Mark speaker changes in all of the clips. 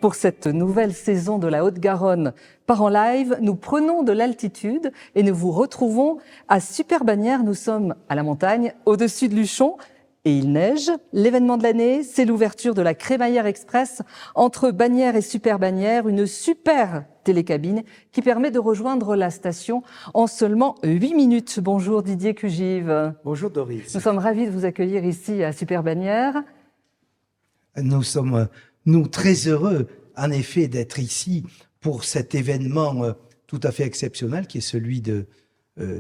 Speaker 1: Pour cette nouvelle saison de la Haute-Garonne par en live, nous prenons de l'altitude et nous vous retrouvons à Super-Bagnères. Nous sommes à la montagne, au-dessus de Luchon. Et il neige. L'événement de l'année, c'est l'ouverture de la Crémaillère Express entre Bagnères et Super-Bagnères, une super télécabine qui permet de rejoindre la station en seulement 8 minutes. Bonjour Didier Cugive.
Speaker 2: Bonjour Doris.
Speaker 1: Nous sommes ravis de vous accueillir ici à Super-Bagnères.
Speaker 2: Nous sommes très heureux, en effet, d'être ici pour cet événement tout à fait exceptionnel qui est celui de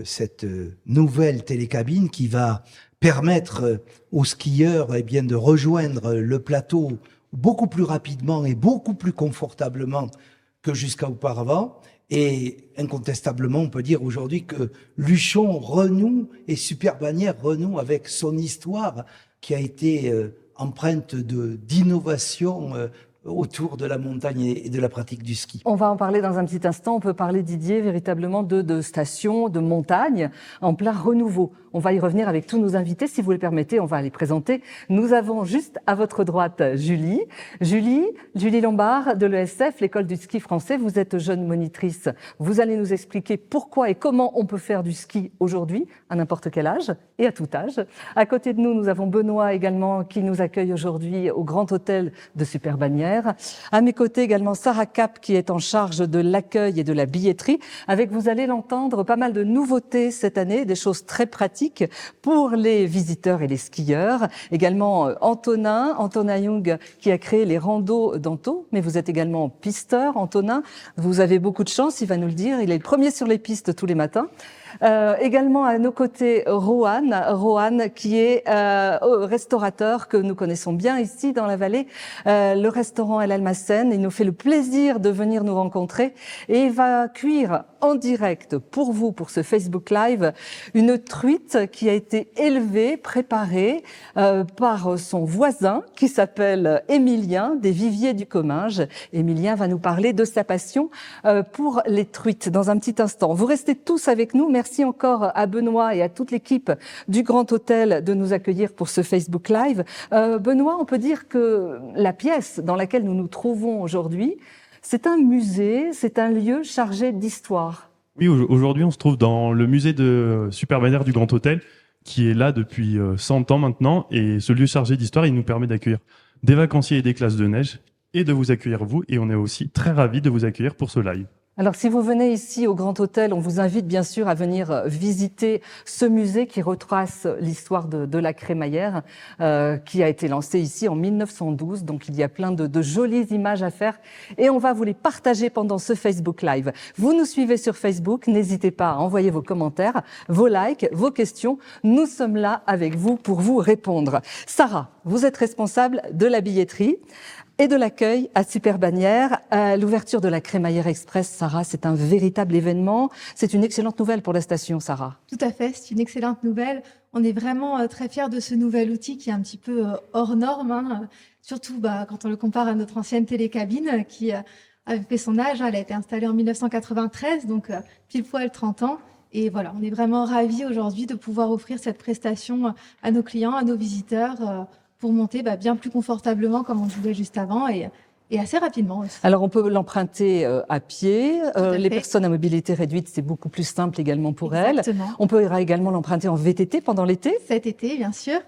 Speaker 2: cette nouvelle télécabine qui va permettre aux skieurs de rejoindre le plateau beaucoup plus rapidement et beaucoup plus confortablement que jusqu'à auparavant. Et incontestablement, on peut dire aujourd'hui que Luchon renoue et Super-Bagnères renoue avec son histoire qui a été empreinte d'innovation autour de la montagne et de la pratique du ski.
Speaker 1: On va en parler dans un petit instant. On peut parler, Didier, véritablement de stations, de montagnes en plein renouveau. On va y revenir avec tous nos invités. Si vous le permettez, on va les présenter. Nous avons juste à votre droite Julie. Julie Lombard de l'ESF, l'école du ski français. Vous êtes jeune monitrice. Vous allez nous expliquer pourquoi et comment on peut faire du ski aujourd'hui, à n'importe quel âge et à tout âge. À côté de nous, nous avons Benoît également qui nous accueille aujourd'hui au Grand Hôtel de Super-Bagnères. À mes côtés également Sarah Cap qui est en charge de l'accueil et de la billetterie. Avec, vous allez l'entendre, pas mal de nouveautés cette année, des choses très pratiques pour les visiteurs et les skieurs. Également Antonin Young qui a créé les randos d'Anto, mais vous êtes également pisteur. Antonin, vous avez beaucoup de chance, il va nous le dire, il est le premier sur les pistes tous les matins. Également à nos côtés Rohan qui est restaurateur que nous connaissons bien ici dans la vallée, le restaurant El Almacén. Il nous fait le plaisir de venir nous rencontrer et il va cuire en direct pour vous, pour ce Facebook Live, une truite qui a été élevée, préparée par son voisin qui s'appelle Émilien des Viviers du Comminges. Émilien va nous parler de sa passion pour les truites dans un petit instant. Vous restez tous avec nous. Merci encore à Benoît et à toute l'équipe du Grand Hôtel de nous accueillir pour ce Facebook Live. Benoît, on peut dire que la pièce dans laquelle nous nous trouvons aujourd'hui, c'est un musée, c'est un lieu chargé d'histoire.
Speaker 3: Oui, aujourd'hui on se trouve dans le musée de Super-Bagnères du Grand Hôtel qui est là depuis 100 ans maintenant, et ce lieu chargé d'histoire, il nous permet d'accueillir des vacanciers et des classes de neige et de vous accueillir vous, et on est aussi très ravis de vous accueillir pour ce live.
Speaker 1: Alors, si vous venez ici au Grand Hôtel, on vous invite bien sûr à venir visiter ce musée qui retrace l'histoire de la crémaillère qui a été lancée ici en 1912. Donc, il y a plein de jolies images à faire et on va vous les partager pendant ce Facebook Live. Vous nous suivez sur Facebook, n'hésitez pas à envoyer vos commentaires, vos likes, vos questions. Nous sommes là avec vous pour vous répondre. Sarah, vous êtes responsable de la billetterie et de l'accueil à Super-Bagnères. L'ouverture de la Crémaillère Express, Sarah, c'est un véritable événement. C'est une excellente nouvelle pour la station, Sarah.
Speaker 4: Tout à fait, c'est une excellente nouvelle. On est vraiment très fiers de ce nouvel outil qui est un petit peu hors norme, surtout quand on le compare à notre ancienne télécabine qui avait fait son âge. Elle a été installée en 1993, donc pile poil 30 ans. Et voilà, on est vraiment ravis aujourd'hui de pouvoir offrir cette prestation à nos clients, à nos visiteurs, pour monter bien plus confortablement, comme on disait juste avant, et assez rapidement aussi.
Speaker 1: Alors, on peut l'emprunter à pied.
Speaker 4: À
Speaker 1: les
Speaker 4: fait.
Speaker 1: personnes à mobilité réduite, c'est beaucoup plus simple également pour
Speaker 4: Exactement.
Speaker 1: elles. On peut également l'emprunter en VTT pendant l'été.
Speaker 4: Cet été, bien sûr.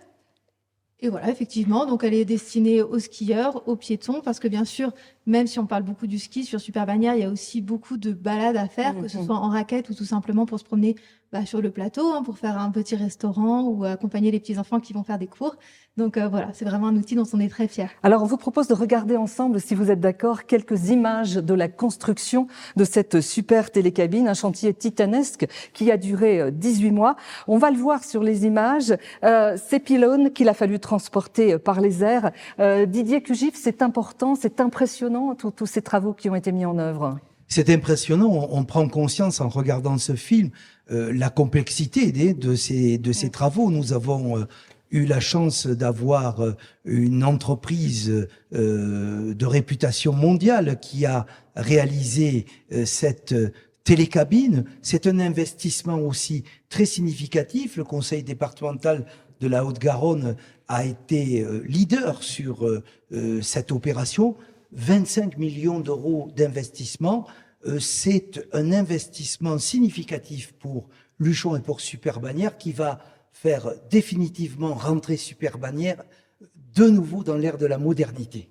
Speaker 4: Et voilà, effectivement, donc elle est destinée aux skieurs, aux piétons, parce que bien sûr, même si on parle beaucoup du ski sur Super-Bagnères, il y a aussi beaucoup de balades à faire, que ce soit en raquette ou tout simplement pour se promener sur le plateau, pour faire un petit restaurant ou accompagner les petits-enfants qui vont faire des cours. Donc voilà, c'est vraiment un outil dont on est très fiers.
Speaker 1: Alors, on vous propose de regarder ensemble, si vous êtes d'accord, quelques images de la construction de cette super télécabine, un chantier titanesque qui a duré 18 mois. On va le voir sur les images, ces pylônes qu'il a fallu transporter par les airs. Didier Cugive, c'est important, c'est impressionnant, tous ces travaux qui ont été mis en œuvre.
Speaker 2: C'est impressionnant, on prend conscience en regardant ce film la complexité de ces travaux. Nous avons eu la chance d'avoir une entreprise de réputation mondiale qui a réalisé cette télécabine. C'est un investissement aussi très significatif. Le conseil départemental de la Haute-Garonne a été leader sur cette opération. 25 millions d'euros d'investissement. C'est un investissement significatif pour Luchon et pour Super Bagnères qui va faire définitivement rentrer Super Bagnères de nouveau dans l'ère de la modernité.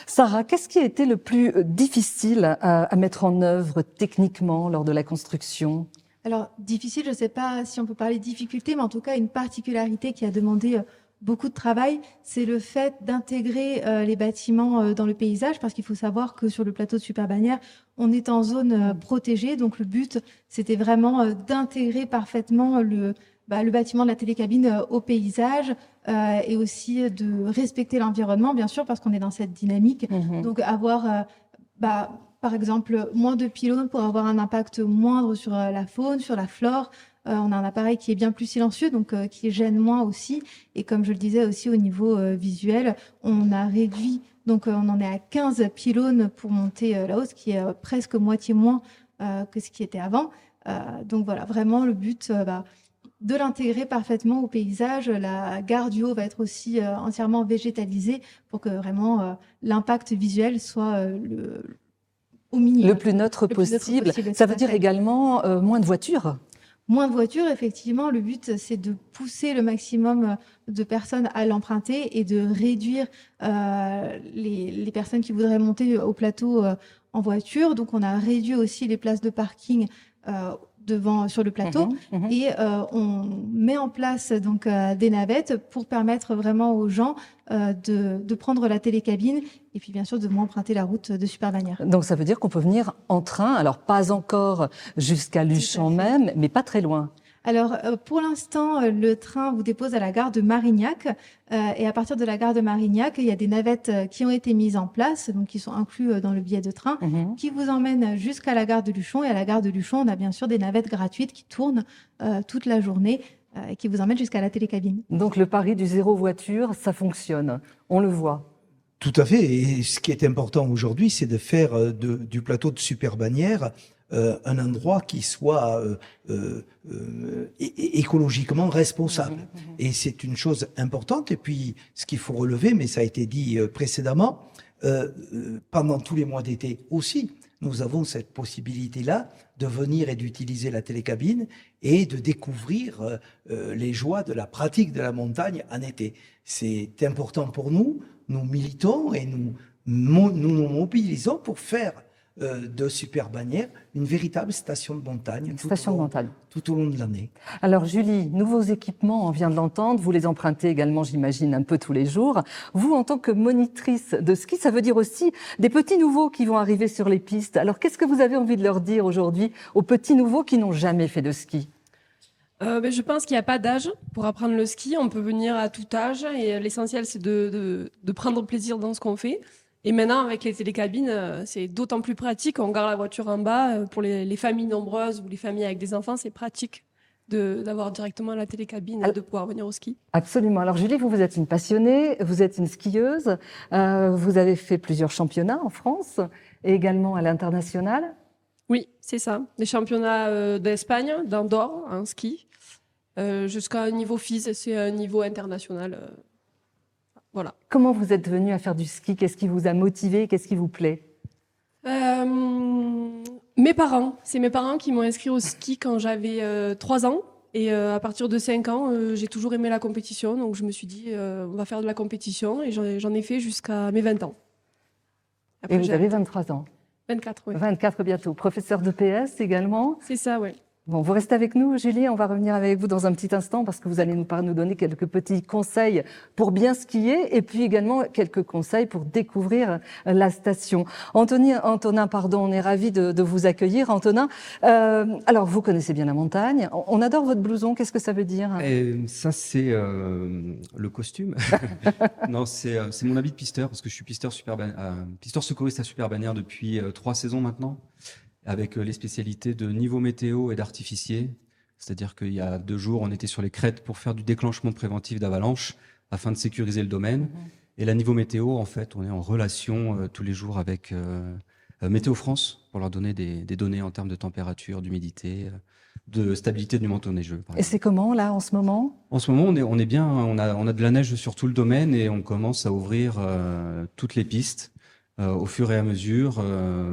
Speaker 1: Sarah, qu'est-ce qui a été le plus difficile à mettre en œuvre techniquement lors de la construction?
Speaker 4: Alors, difficile, je ne sais pas si on peut parler de difficulté, mais en tout cas, une particularité qui a demandé beaucoup de travail, c'est le fait d'intégrer les bâtiments dans le paysage, parce qu'il faut savoir que sur le plateau de Super Bagnères, on est en zone protégée. Donc, le but, c'était vraiment d'intégrer parfaitement le bâtiment de la télécabine au paysage et aussi de respecter l'environnement, bien sûr, parce qu'on est dans cette dynamique. Donc, avoir, par exemple, moins de pylônes pour avoir un impact moindre sur la faune, sur la flore. On a un appareil qui est bien plus silencieux, donc qui gêne moins aussi. Et comme je le disais aussi au niveau visuel, on a réduit, donc on en est à 15 pylônes pour monter là-haut, ce qui est presque moitié moins que ce qui était avant. Donc voilà, vraiment le but de l'intégrer parfaitement au paysage. La gare du Haut va être aussi entièrement végétalisée pour que vraiment l'impact visuel soit au minimum.
Speaker 1: Le plus neutre possible. Ça veut dire également moins de voitures?
Speaker 4: Moins de voitures, effectivement. Le but, c'est de pousser le maximum de personnes à l'emprunter et de réduire les personnes qui voudraient monter au plateau en voiture. Donc, on a réduit aussi les places de parking sur le plateau et on met en place donc des navettes pour permettre vraiment aux gens de prendre la télécabine et puis bien sûr de moins emprunter la route de Super Bagnères.
Speaker 1: Donc ça veut dire qu'on peut venir en train, alors pas encore jusqu'à Luchon même, mais pas très loin.
Speaker 4: Alors, pour l'instant, le train vous dépose à la gare de Marignac. Et à partir de la gare de Marignac, il y a des navettes qui ont été mises en place, donc qui sont inclus dans le billet de train, qui vous emmènent jusqu'à la gare de Luchon. Et à la gare de Luchon, on a bien sûr des navettes gratuites qui tournent toute la journée et qui vous emmènent jusqu'à la télécabine.
Speaker 1: Donc le pari du zéro voiture, ça fonctionne. On le voit.
Speaker 2: Tout à fait. Et ce qui est important aujourd'hui, c'est de faire du plateau de Super Bagnères un endroit qui soit écologiquement responsable. Et c'est une chose importante. Et puis, ce qu'il faut relever, mais ça a été dit précédemment, pendant tous les mois d'été aussi, nous avons cette possibilité-là de venir et d'utiliser la télécabine et de découvrir les joies de la pratique de la montagne en été. C'est important pour nous. Nous militons et nous nous mobilisons pour faire de Super Bagnères une véritable station de montagne, tout au long de l'année.
Speaker 1: Alors Julie, nouveaux équipements, on vient de l'entendre, vous les empruntez également, j'imagine, un peu tous les jours. Vous, en tant que monitrice de ski, ça veut dire aussi des petits nouveaux qui vont arriver sur les pistes. Alors qu'est-ce que vous avez envie de leur dire aujourd'hui aux petits nouveaux qui n'ont jamais fait de ski ?
Speaker 5: Je pense qu'il n'y a pas d'âge pour apprendre le ski. On peut venir à tout âge et l'essentiel, c'est de prendre plaisir dans ce qu'on fait. Et maintenant, avec les télécabines, c'est d'autant plus pratique. On garde la voiture en bas. Pour les familles nombreuses ou les familles avec des enfants, c'est pratique d'avoir directement la télécabine et de pouvoir venir au ski.
Speaker 1: Absolument. Alors Julie, vous êtes une passionnée, vous êtes une skieuse. Vous avez fait plusieurs championnats en France et également à l'international.
Speaker 5: Oui, c'est ça. Les championnats d'Espagne, d'Andorre, en ski, jusqu'à un niveau FIS, c'est un niveau international. Voilà.
Speaker 1: Comment vous êtes venue à faire du ski? Qu'est-ce qui vous a motivé? Qu'est-ce qui vous plaît?
Speaker 5: Mes parents. C'est mes parents qui m'ont inscrit au ski quand j'avais 3 ans. Et à partir de 5 ans, j'ai toujours aimé la compétition. Donc je me suis dit, on va faire de la compétition. Et j'en ai fait jusqu'à mes 20 ans.
Speaker 1: Après, et vous avez 23 ans?
Speaker 5: 24, oui.
Speaker 1: 24 bientôt. Professeur de PS également?
Speaker 5: C'est ça, oui.
Speaker 1: Bon, vous restez avec nous, Julie. On va revenir avec vous dans un petit instant parce que vous allez nous donner quelques petits conseils pour bien skier et puis également quelques conseils pour découvrir la station. Antonin, on est ravis de vous accueillir. Antonin, alors vous connaissez bien la montagne. On adore votre blouson. Qu'est-ce que ça veut dire?
Speaker 6: Ça, c'est le costume. Non, c'est mon habit de pisteur parce que je suis pisteur secouriste à Super Bagnères depuis 3 saisons maintenant, avec les spécialités de niveau météo et d'artificier. C'est-à-dire qu'il y a 2 jours, on était sur les crêtes pour faire du déclenchement préventif d'avalanche afin de sécuriser le domaine. Et la niveau météo, en fait, on est en relation tous les jours avec Météo France pour leur donner des données en termes de température, d'humidité, de stabilité du manteau neigeux.
Speaker 1: Et c'est comment, là, en ce moment?
Speaker 6: En ce moment, on est bien, on a de la neige sur tout le domaine et on commence à ouvrir toutes les pistes. au fur et à mesure.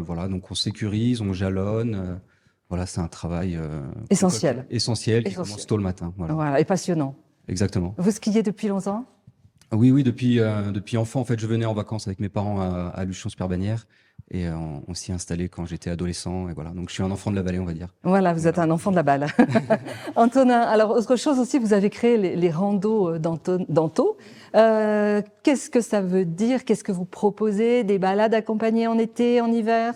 Speaker 6: Voilà, donc on sécurise, on jalonne. Voilà, c'est un travail
Speaker 1: Essentiel.
Speaker 6: essentiel qui
Speaker 1: Essentiel.
Speaker 6: commence tôt le matin. Voilà,
Speaker 1: Voilà, et passionnant.
Speaker 6: exactement.
Speaker 1: Vous skiez depuis longtemps?
Speaker 6: Oui, depuis enfant, en fait, je venais en vacances avec mes parents à Luchon-sur-Bagnères et on s'y est installé quand j'étais adolescent. Et voilà, donc je suis un enfant de la vallée, on va dire.
Speaker 1: Voilà, vous êtes un enfant de la balle. Antonin, alors autre chose aussi, vous avez créé les randos d'Anto. Qu'est-ce que ça veut dire? Qu'est-ce que vous proposez? Des balades accompagnées en été, en hiver?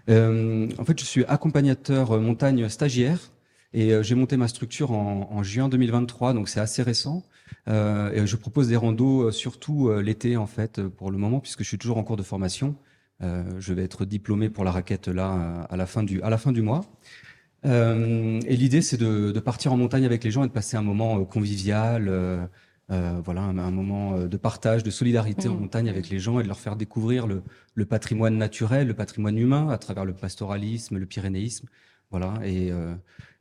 Speaker 6: En fait, je suis accompagnateur montagne stagiaire et j'ai monté ma structure en juin 2023, donc c'est assez récent. Et je propose des randos surtout l'été en fait pour le moment puisque je suis toujours en cours de formation. Je vais être diplômé pour la raquette là à la fin du mois. Et l'idée c'est de partir en montagne avec les gens et de passer un moment convivial. Voilà, un moment de partage, de solidarité en montagne avec les gens et de leur faire découvrir le patrimoine naturel, le patrimoine humain à travers le pastoralisme, le pyrénéisme. Voilà, et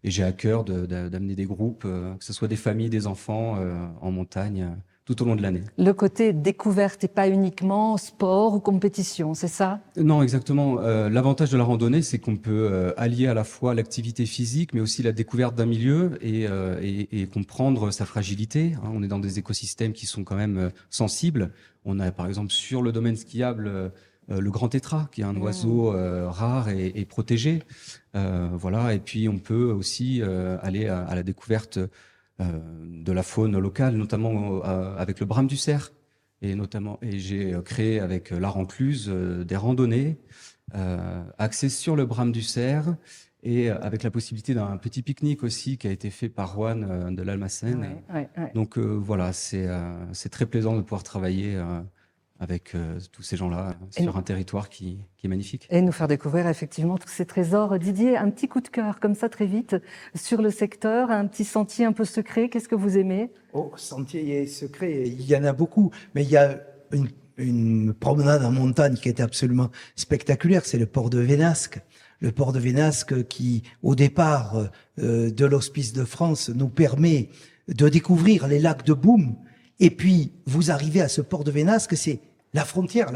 Speaker 6: j'ai à cœur d'amener des groupes, que ce soit des familles, des enfants, en montagne, tout au long de l'année.
Speaker 1: Le côté découverte et pas uniquement sport ou compétition, c'est ça?
Speaker 6: Non, exactement. L'avantage de la randonnée, c'est qu'on peut allier à la fois l'activité physique, mais aussi la découverte d'un milieu et comprendre sa fragilité. Hein. On est dans des écosystèmes qui sont quand même sensibles. On a par exemple sur le domaine skiable le grand tétras, qui est un oiseau rare et protégé. Voilà. Et puis on peut aussi aller à la découverte de la faune locale, notamment avec le brame du cerf. Et j'ai créé avec la Rencluse des randonnées axées sur le brame du cerf et avec la possibilité d'un petit pique-nique aussi qui a été fait par Juan de l'Almacen.
Speaker 1: Ouais.
Speaker 6: Donc voilà, c'est très plaisant de pouvoir travailler avec tous ces gens-là sur un territoire qui est magnifique.
Speaker 1: Et nous faire découvrir effectivement tous ces trésors. Didier, un petit coup de cœur comme ça très vite sur le secteur, un petit sentier un peu secret, qu'est-ce que vous aimez?
Speaker 2: Oh, sentier secret, il y en a beaucoup, mais il y a une promenade en montagne qui est absolument spectaculaire, c'est le port de Vénasque. Le port de Vénasque qui, au départ de l'Hospice de France, nous permet de découvrir les lacs de Boum. Et puis, vous arrivez à ce port de Vénasque, c'est la frontière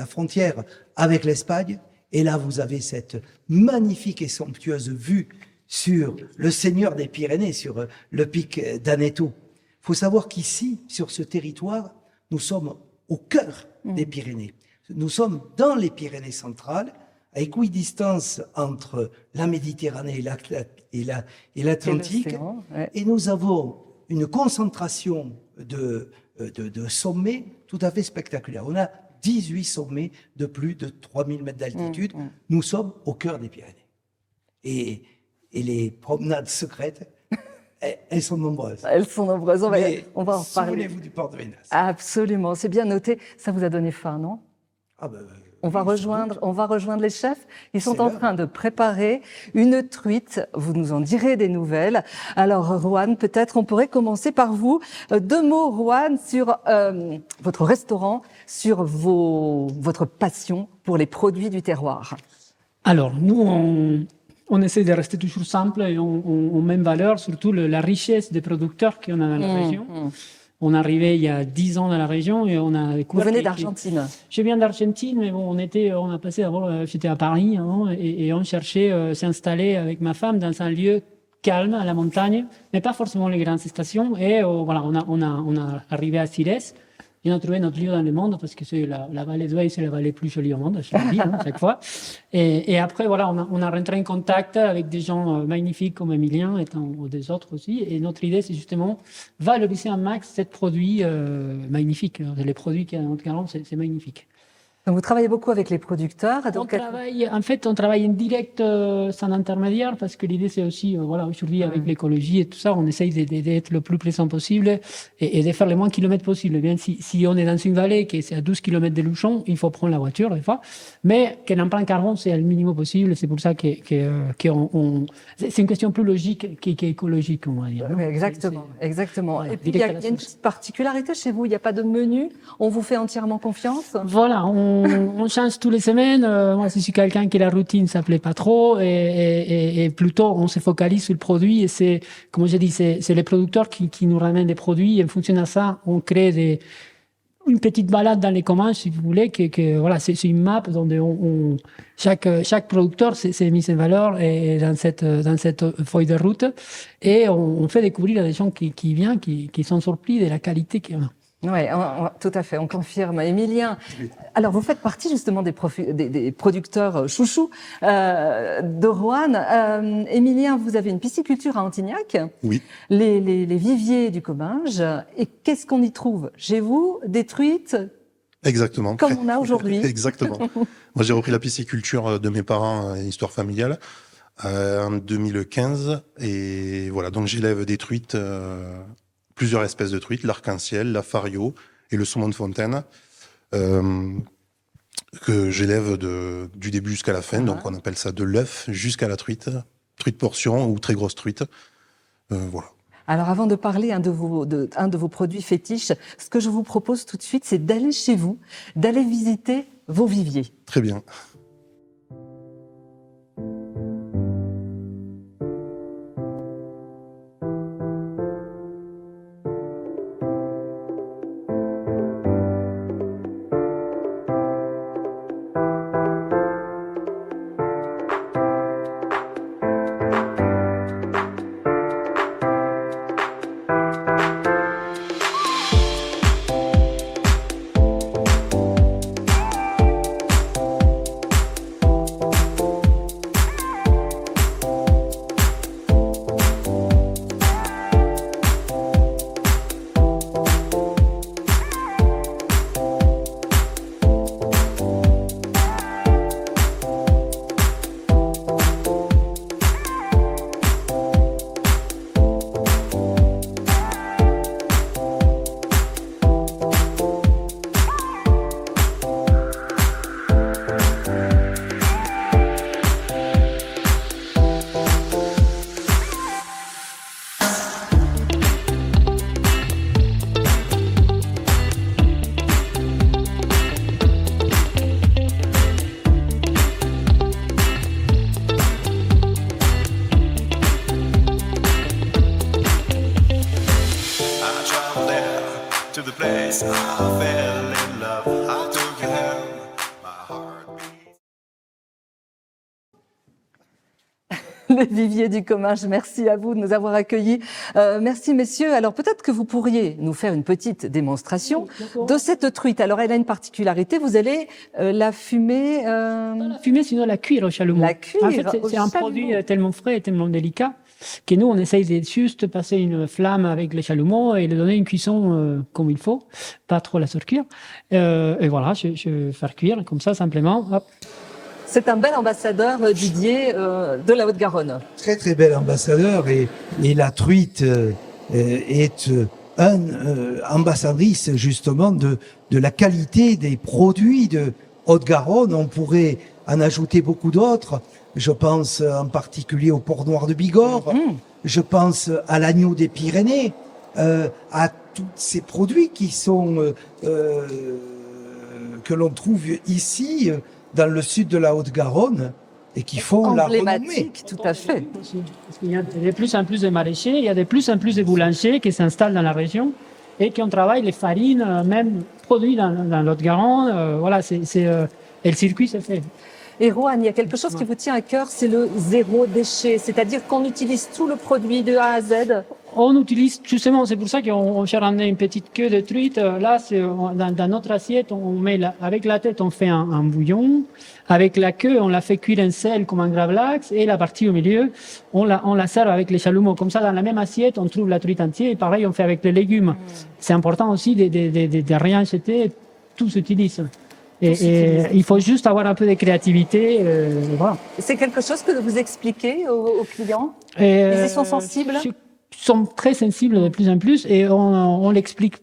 Speaker 2: avec l'Espagne. Et là, vous avez cette magnifique et somptueuse vue sur le Seigneur des Pyrénées, sur le pic d'Aneto. Il faut savoir qu'ici, sur ce territoire, nous sommes au cœur des Pyrénées. Nous sommes dans les Pyrénées centrales, à équidistance entre la Méditerranée et l'Atlantique. Et nous avons une concentration de sommets tout à fait spectaculaires. On a 18 sommets de plus de 3000 mètres d'altitude. Nous sommes au cœur des Pyrénées. Et les promenades secrètes, elles sont nombreuses.
Speaker 1: Elles sont nombreuses. On va en parler.
Speaker 2: Souvenez-vous du port de Vénasque.
Speaker 1: Absolument, c'est bien noté. Ça vous a donné faim, non? On va rejoindre les chefs. Ils sont en train de préparer une truite. Vous nous en direz des nouvelles. Alors, Juan, peut-être on pourrait commencer par vous. 2 mots, Juan, sur votre restaurant, sur votre passion pour les produits du terroir.
Speaker 7: Alors, nous, on essaie de rester toujours simple et on met en valeur surtout la richesse des producteurs qu'on a dans la région. On est arrivé il y a 10 ans dans la région et on a découvert...
Speaker 1: Vous venez d'Argentine?
Speaker 7: Je viens d'Argentine, mais bon, on a passé d'abord, j'étais à Paris avant, et on cherchait s'installer avec ma femme dans un lieu calme à la montagne, mais pas forcément les grandes stations. Et voilà, on a arrivé à Sires. Et on a trouvé notre lieu dans le monde parce que c'est la vallée d'Ouai, c'est la vallée plus jolie au monde, je le dis, chaque fois. Et après, voilà, on a rentré en contact avec des gens magnifiques comme Emilien et des autres aussi. Et notre idée, c'est justement valoriser un max ces produits magnifiques. Les produits qu'il y a dans notre gamme, c'est magnifique.
Speaker 1: Donc vous travaillez beaucoup avec les producteurs.
Speaker 7: On travaille en direct sans intermédiaire parce que l'idée c'est aussi, voilà, aujourd'hui avec l'écologie et tout ça, on essaye d'être le plus présent possible et de faire les moins kilomètres possible. Bien, si on est dans une vallée qui est à 12 km de Luchon, il faut prendre la voiture des fois, mais que l'empreinte carbone c'est le minimum possible. C'est pour ça c'est une question plus logique qu'écologique, on va dire.
Speaker 1: Oui, exactement.
Speaker 7: Voilà,
Speaker 1: et puis il y a une petite particularité chez vous, il n'y a pas de menu, on vous fait entièrement confiance.
Speaker 7: Voilà, on change tous les semaines. Moi, je suis quelqu'un qui la routine ça plaît pas trop et plutôt on se focalise sur le produit et c'est, comme j'ai dit, c'est les producteurs qui nous ramènent des produits et en fonction de ça, on crée une petite balade dans les commandes, si vous voulez, voilà, c'est une map dont chaque producteur s'est mis en valeur et dans cette feuille de route, et on fait découvrir à des gens qui viennent, qui sont surpris de la qualité qu'on a.
Speaker 1: Oui, tout à fait, on confirme. Émilien, alors vous faites partie justement des producteurs chouchous de Roanne. Émilien, vous avez une pisciculture à Antignac,
Speaker 8: Oui.
Speaker 1: les viviers du Comminges. Et qu'est-ce qu'on y trouve chez vous? Des truites
Speaker 8: Exactement.
Speaker 1: comme on a aujourd'hui.
Speaker 8: Exactement. Moi, j'ai repris la pisciculture de mes parents, histoire familiale, en 2015. Et voilà, donc j'élève des truites, plusieurs espèces de truites, l'arc-en-ciel, la fario et le saumon de fontaine, que j'élève du début jusqu'à la fin. Donc on appelle ça de l'œuf jusqu'à la truite portion ou très grosse truite. Voilà.
Speaker 1: Alors avant de parler un de vos produits fétiches, ce que je vous propose tout de suite, c'est d'aller chez vous, d'aller visiter vos viviers.
Speaker 8: Très bien.
Speaker 1: Les viviers du Comminges, merci à vous de nous avoir accueillis. Merci messieurs. Alors peut-être que vous pourriez nous faire une petite démonstration de cette truite. Alors elle a une particularité, vous allez la fumer...
Speaker 7: Pas la fumer, sinon la cuire au chalumeau.
Speaker 1: La cuire
Speaker 7: en fait,
Speaker 1: au
Speaker 7: c'est un
Speaker 1: chalumeau.
Speaker 7: produit tellement frais et tellement délicat que nous, on essaye de juste passer une flamme avec les chalumeaux et de donner une cuisson comme il faut, pas trop la surcuire. Et voilà, je vais faire cuire comme ça simplement. Hop.
Speaker 1: C'est un bel ambassadeur, Didier, de la Haute-Garonne.
Speaker 2: Très très bel ambassadeur et la truite est ambassadrice justement de la qualité des produits de Haute-Garonne. On pourrait en ajouter beaucoup d'autres. Je pense en particulier au porc noir de Bigorre. Je pense à l'agneau des Pyrénées, à tous ces produits qui sont que l'on trouve ici dans le sud de la Haute-Garonne et qui font la renommée.
Speaker 1: Emblématique, tout à fait.
Speaker 7: Parce qu'il y a de plus en plus de maraîchers, il y a de plus en plus de boulangers qui s'installent dans la région et qui travaillent les farines, même produites dans l'Haute-Garonne. Voilà, et le circuit se fait.
Speaker 1: Et Roanne, il y a quelque chose qui vous tient à cœur, c'est le zéro déchet, c'est-à-dire qu'on utilise tout le produit de A à Z.
Speaker 7: On utilise, justement, c'est pour ça qu'on cherche à ramener une petite queue de truite. Là, dans notre assiette, on met avec la tête, on fait un bouillon. Avec la queue, on la fait cuire en sel comme un gravlax. Et la partie au milieu, on la sert avec les chalumeaux. Comme ça, dans la même assiette, on trouve la truite entière. Et pareil, on fait avec les légumes. C'est important aussi de rien jeter. Tout s'utilise. Et il faut juste avoir un peu de créativité. Voilà.
Speaker 1: C'est quelque chose que vous expliquez aux clients? Ils y sont sensibles?
Speaker 7: Ils sont très sensibles de plus en plus et on l'explique.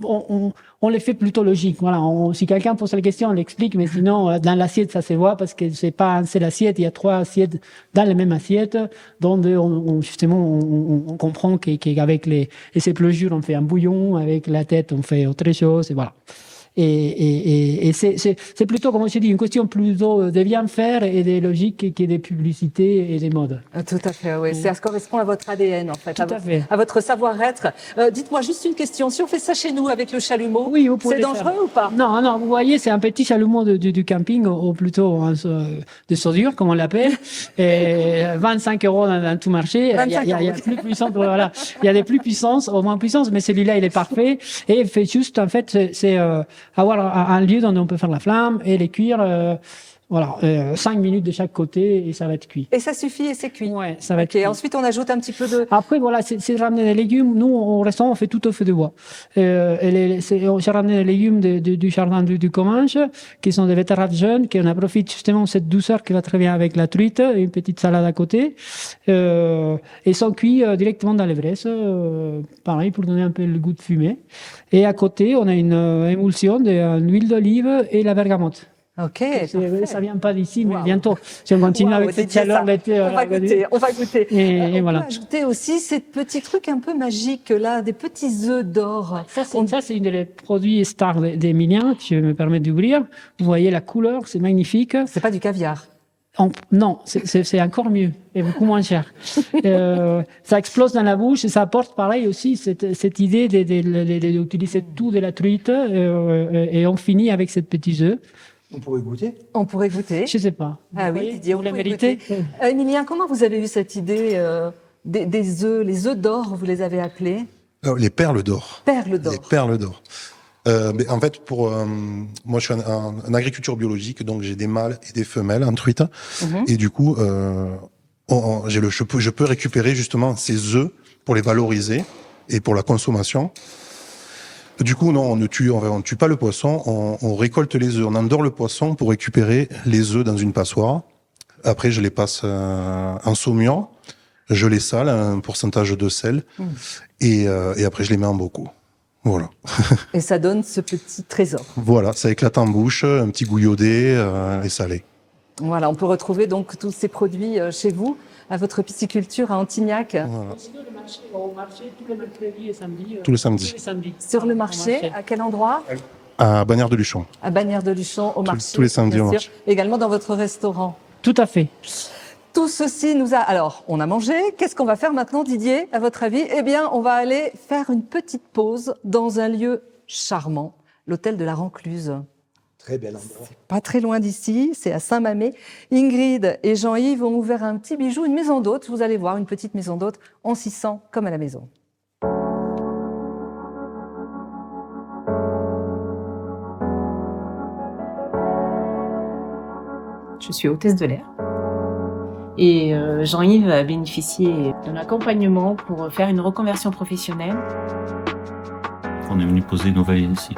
Speaker 7: On les fait plutôt logique. Voilà. Si quelqu'un pose la question, on l'explique, mais sinon, dans l'assiette, ça se voit parce que c'est pas un seul assiette, il y a 3 assiettes dans la même assiette, dont on comprend qu'avec les épluchures, on fait un bouillon, avec la tête, on fait autre chose, et voilà. Et c'est plutôt, comme je dis, une question plutôt de bien faire et des logiques que des publicités et des modes.
Speaker 1: Tout à fait, oui. Ça correspond à votre ADN, en fait.
Speaker 7: Tout à fait.
Speaker 1: À votre savoir-être. Dites-moi juste une question. Si on fait ça chez nous avec le chalumeau,
Speaker 7: Oui, vous pouvez
Speaker 1: c'est
Speaker 7: le
Speaker 1: dangereux
Speaker 7: faire.
Speaker 1: ou pas?
Speaker 7: Non, non, vous voyez, c'est un petit chalumeau du camping, ou plutôt de soudure, comme on l'appelle. Et 25 € dans tout marché. Il y a plus puissant, voilà. Il y a des plus puissances, au moins puissances, mais celui-là, il est parfait. Et il fait juste, en fait, c'est avoir un lieu où on peut faire la flamme et les cuire, 5 minutes de chaque côté et ça va être cuit.
Speaker 1: Et ça suffit et c'est cuit.
Speaker 7: Ouais, ça va être
Speaker 1: Ok,
Speaker 7: cuit.
Speaker 1: ensuite on ajoute un petit peu de...
Speaker 7: Après, voilà, c'est ramener des légumes. Nous, au restaurant, on fait tout au feu de bois. J'ai ramené des légumes du jardin du Comminges, qui sont des betteraves jeunes, qu'on en profite justement de cette douceur qui va très bien avec la truite, et une petite salade à côté. Et sont cuits directement dans les braises, pareil, pour donner un peu le goût de fumée. Et à côté, on a une émulsion d'huile d'olive et la bergamote.
Speaker 1: Ok.
Speaker 7: Ça vient pas d'ici, mais bientôt. Si on continue avec cette chaleur d'été,
Speaker 1: on va goûter.
Speaker 7: Et
Speaker 1: on
Speaker 7: voilà.
Speaker 1: peut ajouter aussi ces petits trucs un peu magiques là, des petits œufs d'or.
Speaker 7: Ça, c'est un des produits stars d'Emilien que je me permets d'ouvrir. Vous voyez la couleur, c'est magnifique.
Speaker 1: C'est pas du caviar.
Speaker 7: Non, c'est encore mieux et beaucoup moins cher. Ça explose dans la bouche et ça apporte pareil aussi cette idée d'utiliser tout de la truite et on finit avec ces petits œufs.
Speaker 2: On pourrait goûter.
Speaker 1: On pourrait goûter.
Speaker 7: Je sais pas.
Speaker 1: Ah oui, Didier,
Speaker 7: vous la
Speaker 1: pourrait
Speaker 7: méritez.
Speaker 1: Emilien, comment vous avez eu cette idée des œufs, les œufs d'or, vous les avez appelés?
Speaker 8: Les perles d'or.
Speaker 1: Perles d'or.
Speaker 8: Les perles d'or. Mais en fait, moi, je suis en agriculture biologique, donc j'ai des mâles et des femelles en truite. Et du coup, je peux récupérer justement ces œufs pour les valoriser et pour la consommation. Du coup, non, on tue pas le poisson, on récolte les œufs, on endort le poisson pour récupérer les œufs dans une passoire. Après, je les passe en saumure, je les sale, un pourcentage de sel, et après je les mets en bocaux. Voilà.
Speaker 1: Et ça donne ce petit trésor.
Speaker 8: Voilà, ça éclate en bouche, un petit gouyaudet et salé.
Speaker 1: Voilà, on peut retrouver donc tous ces produits chez vous, à votre pisciculture à Antignac.
Speaker 8: Voilà.
Speaker 7: Sinon, le marché, au marché, tous les mercredis et samedis.
Speaker 8: Tous les samedis.
Speaker 1: Sur le marché, à quel endroit?
Speaker 8: À Bagnères de Luchon.
Speaker 1: À Bagnères de Luchon, au marché.
Speaker 8: Tous les samedis
Speaker 1: bien
Speaker 8: au
Speaker 1: sûr.
Speaker 8: marché.
Speaker 1: Également dans votre restaurant.
Speaker 7: Tout à fait.
Speaker 1: Tout ceci nous a... Alors, on a mangé. Qu'est-ce qu'on va faire maintenant, Didier, à votre avis? Eh bien, on va aller faire une petite pause dans un lieu charmant, l'hôtel de la Rencluse.
Speaker 2: Très bel endroit.
Speaker 1: Pas très loin d'ici, c'est à Saint-Mamé. Ingrid et Jean-Yves ont ouvert un petit bijou, une maison d'hôte. Vous allez voir, une petite maison d'hôte. On s'y sent comme à la maison.
Speaker 9: Je suis hôtesse de l'air. Et Jean-Yves a bénéficié d'un accompagnement pour faire une reconversion professionnelle.
Speaker 10: On est venu poser nos valises ici.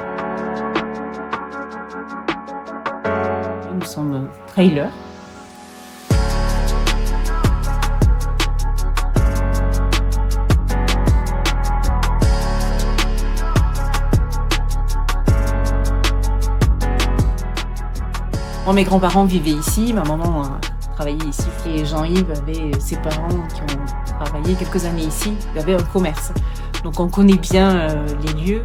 Speaker 9: Nous sommes trailers. Mes grands-parents vivaient ici, ma maman a travaillé ici et Jean-Yves avait ses parents qui ont travaillé quelques années ici, il avait un commerce. Donc on connaît bien les lieux.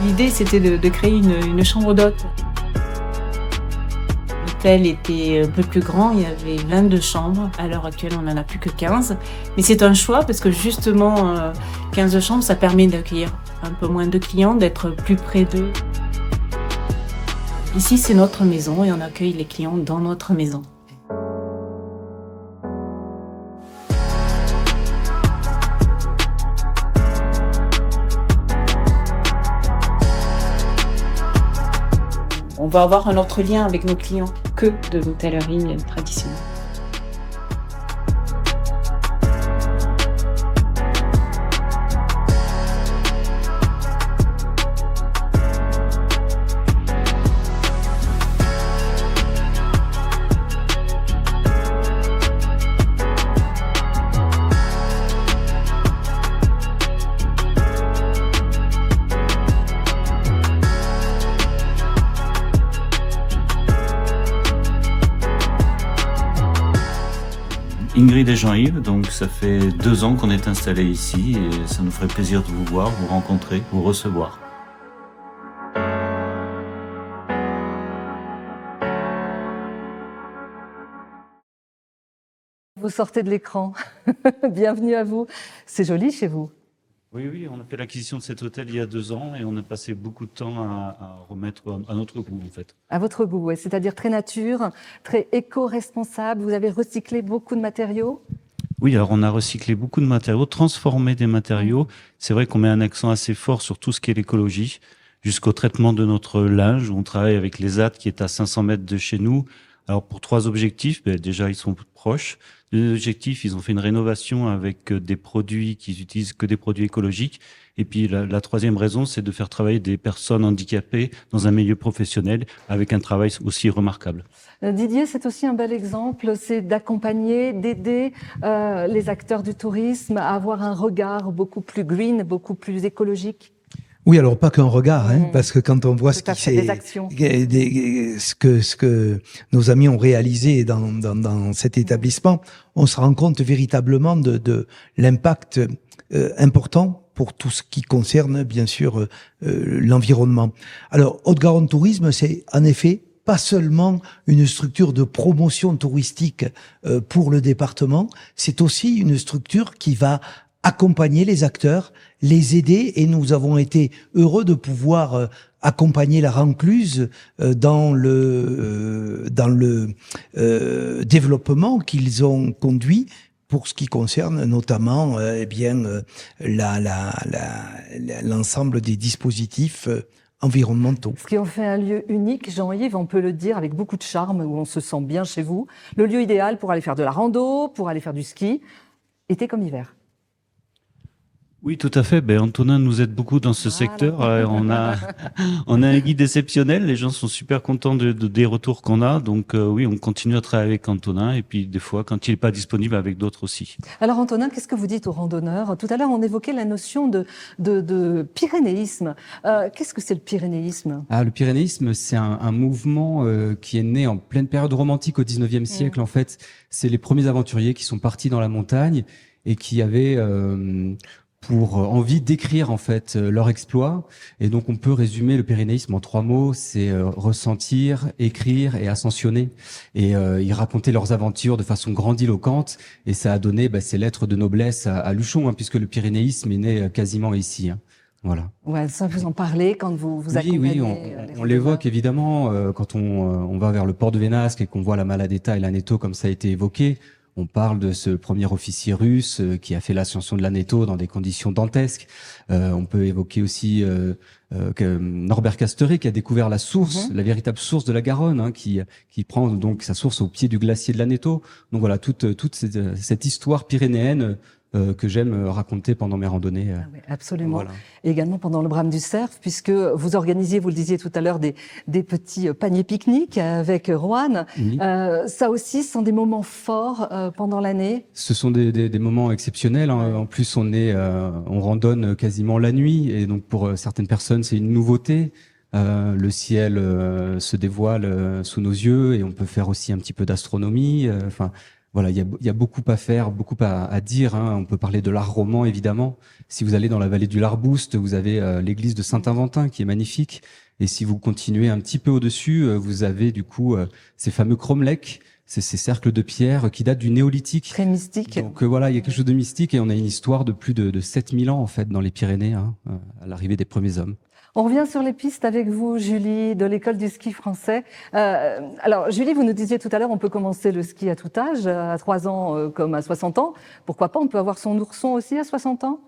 Speaker 9: L'idée c'était de créer une chambre d'hôte. L'hôtel était un peu plus grand, il y avait 22 chambres. À l'heure actuelle, on n'en a plus que 15. Mais c'est un choix parce que justement, 15 chambres, ça permet d'accueillir un peu moins de clients, d'être plus près d'eux. Ici, c'est notre maison et on accueille les clients dans notre maison. On va avoir un autre lien avec nos clients que de l'hôtellerie traditionnelle.
Speaker 10: Ingrid et Jean-Yves. Donc ça fait 2 ans qu'on est installés ici et ça nous ferait plaisir de vous voir, vous rencontrer, vous recevoir.
Speaker 1: Vous sortez de l'écran. Bienvenue à vous. C'est joli chez vous.
Speaker 10: Oui, on a fait l'acquisition de cet hôtel il y a 2 ans et on a passé beaucoup de temps à remettre à notre goût en fait.
Speaker 1: À votre goût, ouais. C'est-à-dire très nature, très éco-responsable. Vous avez recyclé beaucoup de matériaux.
Speaker 10: Oui, alors on a recyclé beaucoup de matériaux, transformé des matériaux. C'est vrai qu'on met un accent assez fort sur tout ce qui est l'écologie, jusqu'au traitement de notre linge, où on travaille avec les ZAD qui est à 500 mètres de chez nous. Alors pour 3 objectifs, déjà ils sont proches. 2 objectifs, ils ont fait une rénovation avec des produits qui utilisent que des produits écologiques. Et puis la 3e raison, c'est de faire travailler des personnes handicapées dans un milieu professionnel avec un travail aussi remarquable.
Speaker 1: Didier, c'est aussi un bel exemple, c'est d'accompagner, d'aider les acteurs du tourisme à avoir un regard beaucoup plus green, beaucoup plus écologique.
Speaker 2: Oui, alors pas qu'un regard, parce que quand on voit ce que nos amis ont réalisé dans cet établissement, on se rend compte véritablement de l'impact important pour tout ce qui concerne bien sûr l'environnement. Alors Haute-Garonne Tourisme, c'est en effet pas seulement une structure de promotion touristique pour le département, c'est aussi une structure qui va accompagner les acteurs, les aider, et nous avons été heureux de pouvoir accompagner la Rencluse dans le développement qu'ils ont conduit pour ce qui concerne notamment l'ensemble des dispositifs environnementaux.
Speaker 1: Ce qui en fait un lieu unique, Jean-Yves, on peut le dire avec beaucoup de charme, où on se sent bien chez vous. Le lieu idéal pour aller faire de la rando, pour aller faire du ski, été comme hiver.
Speaker 10: Oui, tout à fait. Antonin nous aide beaucoup dans ce secteur. On a un guide exceptionnel. Les gens sont super contents des retours qu'on a. Donc oui, on continue à travailler avec Antonin. Et puis des fois, quand il n'est pas disponible, avec d'autres aussi.
Speaker 1: Alors Antonin, qu'est-ce que vous dites aux randonneurs? Tout à l'heure, on évoquait la notion de pyrénéisme. Qu'est-ce que c'est le pyrénéisme?
Speaker 6: Le pyrénéisme, c'est un mouvement qui est né en pleine période romantique au 19e siècle. En fait, c'est les premiers aventuriers qui sont partis dans la montagne et qui avaient pour envie d'écrire en fait leur exploit. Et donc on peut résumer le pyrénéisme en 3 mots, c'est ressentir, écrire et ascensionner. Et ils racontaient leurs aventures de façon grandiloquente, et ça a donné ces lettres de noblesse à Luchon, puisque le pyrénéisme est né quasiment ici. Voilà.
Speaker 1: Ouais, ça vous en parlez quand vous accompagnez.
Speaker 6: Oui, on l'évoque évidemment quand on va vers le port de Vénasque et qu'on voit la Maladetta et l'Aneto comme ça a été évoqué. On parle de ce premier officier russe qui a fait l'ascension de l'Aneto dans des conditions dantesques. On peut évoquer aussi Norbert Casteret qui a découvert la source, la véritable source de la Garonne, qui prend donc sa source au pied du glacier de l'Aneto. Donc voilà, toute cette histoire pyrénéenne que j'aime raconter pendant mes randonnées.
Speaker 1: Oui, absolument.
Speaker 6: Voilà.
Speaker 1: Et également pendant le Brame du Cerf, puisque vous organisiez, vous le disiez tout à l'heure, des petits paniers pique-nique avec Roanne.
Speaker 6: Oui.
Speaker 1: Ça aussi, ce sont des moments forts pendant l'année.
Speaker 6: Ce sont des moments exceptionnels. En plus, on randonne quasiment la nuit, et donc pour certaines personnes, c'est une nouveauté. Le ciel se dévoile sous nos yeux, et on peut faire aussi un petit peu d'astronomie. Voilà, il y a beaucoup à faire, beaucoup à dire. On peut parler de l'art roman, évidemment. Si vous allez dans la vallée du Larboust, vous avez l'église de Saint-Inventin qui est magnifique. Et si vous continuez un petit peu au-dessus, vous avez du coup ces fameux cromlechs, ces cercles de pierre qui datent du néolithique.
Speaker 1: Très mystique.
Speaker 6: Donc voilà, il y a quelque chose de mystique, et on a une histoire de plus de 7000 ans en fait dans les Pyrénées, à l'arrivée des premiers hommes.
Speaker 1: On revient sur les pistes avec vous, Julie, de l'école du ski français. Alors, Julie, vous nous disiez tout à l'heure, on peut commencer le ski à tout âge, à 3 ans comme à 60 ans. Pourquoi pas, on peut avoir son ourson aussi à 60 ans?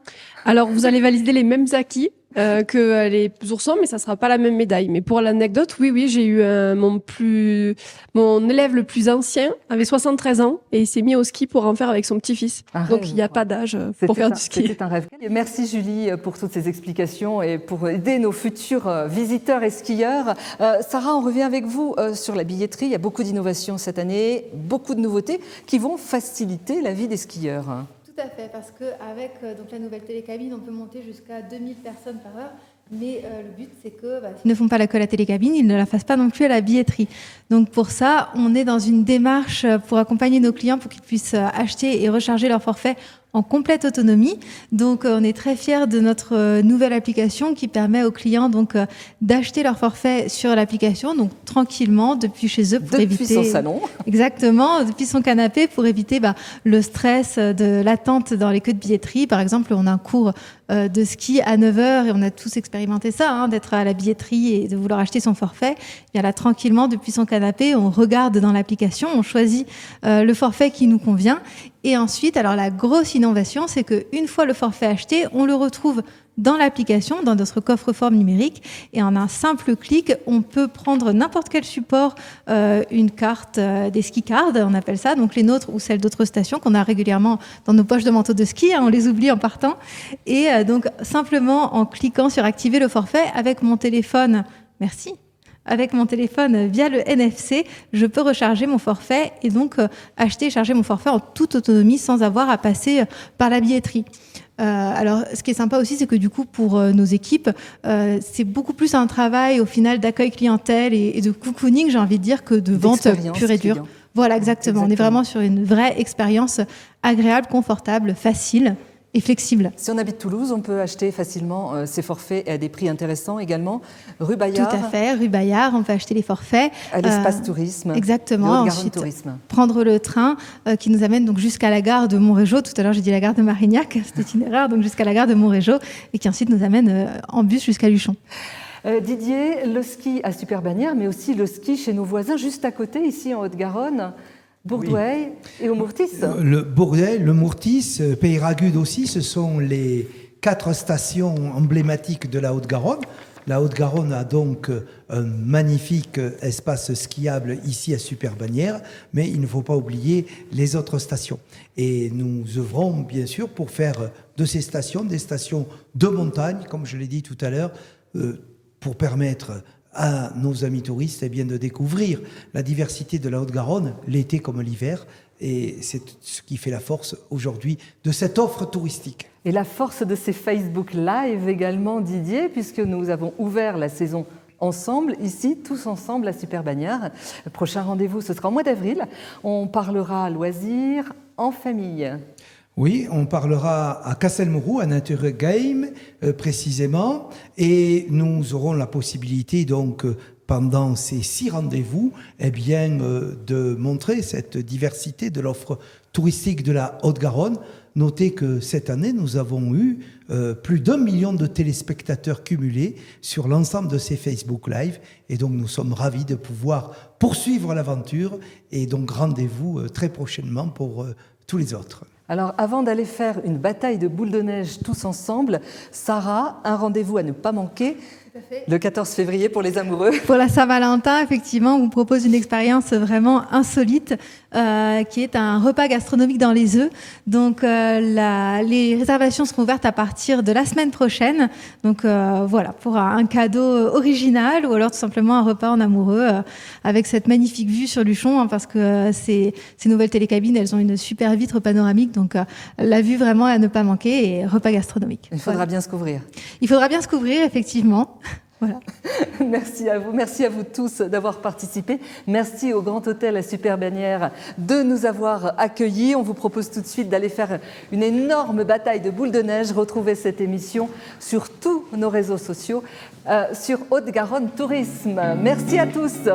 Speaker 5: Alors, vous allez valider les mêmes acquis que les oursons, mais ça sera pas la même médaille. Mais pour l'anecdote, oui, j'ai eu mon élève le plus ancien avait 73 ans et il s'est mis au ski pour en faire avec son petit-fils. Donc il n'y a pas d'âge pour faire du ski.
Speaker 1: C'était un rêve. Merci Julie pour toutes ces explications et pour aider nos futurs visiteurs et skieurs. Sarah, on revient avec vous sur la billetterie. Il y a beaucoup d'innovations cette année, beaucoup de nouveautés qui vont faciliter la vie des skieurs.
Speaker 4: Tout à fait, parce qu'avec la nouvelle télécabine, on peut monter jusqu'à 2000 personnes par heure, Mais le but, c'est que s'ils ne font pas la colle à télécabine, ils ne la fassent pas non plus à la billetterie. Donc pour ça, on est dans une démarche pour accompagner nos clients pour qu'ils puissent acheter et recharger leur forfait en complète autonomie. Donc on est très fiers de notre nouvelle application qui permet aux clients donc d'acheter leur forfait sur l'application, donc tranquillement depuis chez eux pour
Speaker 1: depuis
Speaker 4: éviter
Speaker 1: son salon.
Speaker 4: Exactement, depuis son canapé pour éviter le stress de l'attente dans les queues de billetterie. Par exemple, on a un cours de ski à 9h et on a tous expérimenté ça, d'être à la billetterie et de vouloir acheter son forfait. Bien là, tranquillement, depuis son canapé, on regarde dans l'application, on choisit le forfait qui nous convient. Et ensuite, alors la grosse innovation, c'est qu'une fois le forfait acheté, on le retrouve dans l'application, dans notre coffre-fort numérique. Et en un simple clic, on peut prendre n'importe quel support, une carte, des ski cards, on appelle ça, donc les nôtres ou celles d'autres stations qu'on a régulièrement dans nos poches de manteau de ski, on les oublie en partant. Et donc, simplement en cliquant sur activer le forfait avec mon téléphone, merci. Avec mon téléphone via le NFC, je peux recharger mon forfait et donc acheter et charger mon forfait en toute autonomie sans avoir à passer par la billetterie. Alors, ce qui est sympa aussi, c'est que du coup, pour nos équipes, c'est beaucoup plus un travail au final d'accueil clientèle et de cocooning, j'ai envie de dire, que de vente pure et dure. Voilà, exactement. On est vraiment sur une vraie expérience agréable, confortable, facile et flexible.
Speaker 1: Si on habite Toulouse, on peut acheter facilement ces forfaits à des prix intéressants également. Rue Bayard.
Speaker 4: Tout à fait, rue Bayard, on peut acheter les forfaits.
Speaker 1: À l'espace tourisme.
Speaker 4: Exactement.
Speaker 1: Ensuite, tourisme.
Speaker 4: Prendre le train qui nous amène donc jusqu'à la gare de Montrégeau. Tout à l'heure, j'ai dit la gare de Marignac, c'était une erreur, donc jusqu'à la gare de Montrégeau et qui ensuite nous amène en bus jusqu'à Luchon.
Speaker 1: Didier, le ski à Superbannière, mais aussi le ski chez nos voisins juste à côté, ici en Haute-Garonne. Bourdoueil et au Mourtis.
Speaker 2: Le Bourdoueil, le Mourtis, Peyragudes aussi, ce sont les 4 stations emblématiques de la Haute-Garonne. La Haute-Garonne a donc un magnifique espace skiable ici à Superbannière, mais il ne faut pas oublier les autres stations. Et nous œuvrons bien sûr pour faire de ces stations des stations de montagne, comme je l'ai dit tout à l'heure, pour permettre à nos amis touristes de découvrir la diversité de la Haute-Garonne, l'été comme l'hiver. Et c'est ce qui fait la force aujourd'hui de cette offre touristique.
Speaker 1: Et la force de ces Facebook Live également, Didier, puisque nous avons ouvert la saison ensemble, ici, tous ensemble à Superbannière. Le prochain rendez-vous, ce sera au mois d'avril. On parlera loisirs en famille.
Speaker 2: Oui, on parlera à Castelmourou, à Nature Game, précisément, et nous aurons la possibilité, donc, pendant ces 6 rendez-vous, de montrer cette diversité de l'offre touristique de la Haute-Garonne. Notez que cette année, nous avons eu plus d'1 million de téléspectateurs cumulés sur l'ensemble de ces Facebook Live, et donc nous sommes ravis de pouvoir poursuivre l'aventure, et donc rendez-vous très prochainement pour tous les autres.
Speaker 1: Alors, avant d'aller faire une bataille de boules de neige tous ensemble, Sarah, un rendez-vous à ne pas manquer, le 14 février pour les amoureux.
Speaker 4: Pour la Saint-Valentin, effectivement, on vous propose une expérience vraiment insolite, qui est un repas gastronomique dans les œufs. Donc, les réservations seront ouvertes à partir de la semaine prochaine. Donc, voilà, pour un cadeau original ou alors tout simplement un repas en amoureux avec cette magnifique vue sur Luchon, parce que ces nouvelles télécabines, elles ont une super vitre panoramique. Donc, la vue vraiment à ne pas manquer et repas gastronomique.
Speaker 1: Il faudra bien se couvrir.
Speaker 4: Il faudra bien se couvrir, effectivement. Voilà.
Speaker 1: Merci à vous tous d'avoir participé. Merci au Grand Hôtel à Superbannière de nous avoir accueillis. On vous propose tout de suite d'aller faire une énorme bataille de boules de neige. Retrouvez cette émission sur tous nos réseaux sociaux, sur Haute-Garonne Tourisme. Merci à tous.